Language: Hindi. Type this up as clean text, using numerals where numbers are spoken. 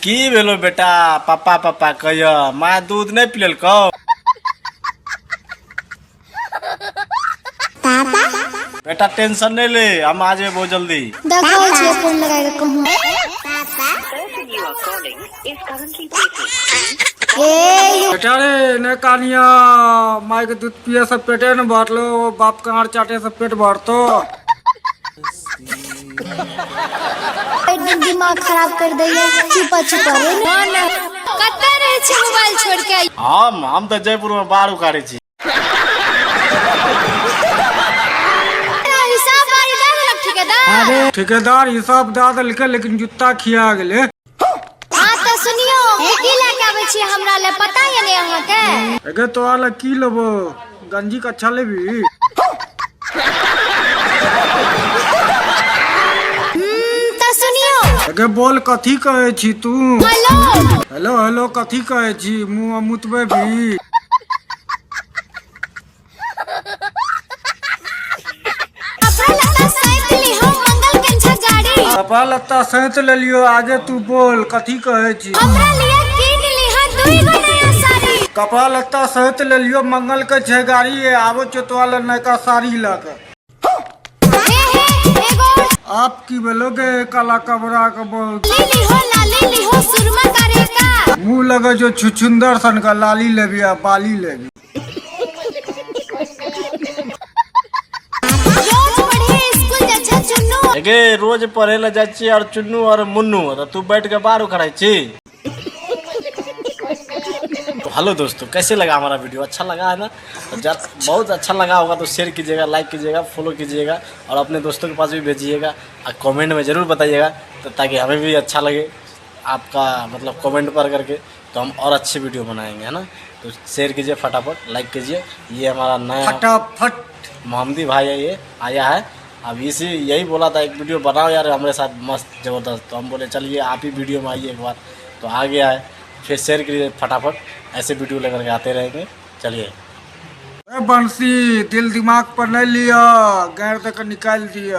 की भेलो बेटा पापा पापा कह माँ दूध नहीं पियल को पापा बेटा टेंशन नहीं ले हम आ जाए बहुत जल्दी। देखो छे फोन लगा के कहूं बेटा रे ने कानिया माई के दूध पिए सब पेटे न भर लो बाप कहाँ चाटे सब पेट भरतो। एकदम दिमाग खराब कर दिया छुपा छुपा रे ना कत्ता रहे छे मोबाइल छोड़ के हम तो जयपुर में बाढ़ उखाड़े छी। हिसाब बारी दे देलक ठेकेदार। अरे ठेकेदार हिसाब दा देलके लेकिन जूता खिया गेले। हां त सुनियो की लेके आबै छी हमरा ले पता है ने अहाँ के एगे तो आला की लेबो गंजी का अच्छा लेबी त सुनियो एगे बोल कथी कहे छी तू। हेलो हेलो हेलो कथी कहे छी मुंह मुतबे भी कपड़ा लत्ता सैत ले लियो आगे तू बोल कथी कहे छी। हमरा लिए कीन लीहा दुई गो नया साड़ी कपड़ा लत्ता सैत ले लियो मंगल के छे गाड़ी आबो चतवाल नयका साड़ी लाके एगो आप की बोलोगे काला कबरा का बोल लीली हो लाली हो सुरमा करे का मुंह लगे जो छुछुंदर सन का लाली लेबी आ बाली लेबी। एगे रोज पढ़े ला जाची और चुन्नू और मुन्नू तो तू बैठ के बाहर उखड़ाई छी। तो हेलो दोस्तों कैसे लगा हमारा वीडियो अच्छा लगा है ना तो बहुत अच्छा लगा होगा तो शेयर कीजिएगा लाइक कीजिएगा फॉलो कीजिएगा और अपने दोस्तों के पास भी भेजिएगा और कमेंट में ज़रूर बताइएगा तो ताकि हमें भी अच्छा लगे आपका मतलब कमेंट पर करके तो हम और अच्छे वीडियो बनाएंगे है ना। तो शेयर कीजिए फटाफट लाइक कीजिए। ये हमारा नया फटाफट मोहम्मदी भाई है ये आया है अब इसी यही बोला था एक वीडियो बनाओ यार हमारे साथ मस्त ज़बरदस्त तो हम बोले चलिए आप ही वीडियो में आइए एक बार तो आ गया है फिर शेयर कीजिए फटाफट ऐसे वीडियो लेकर के आते रहेंगे। चलिए बंसी दिल दिमाग पर नहीं लिया गैर तक निकाल दिया।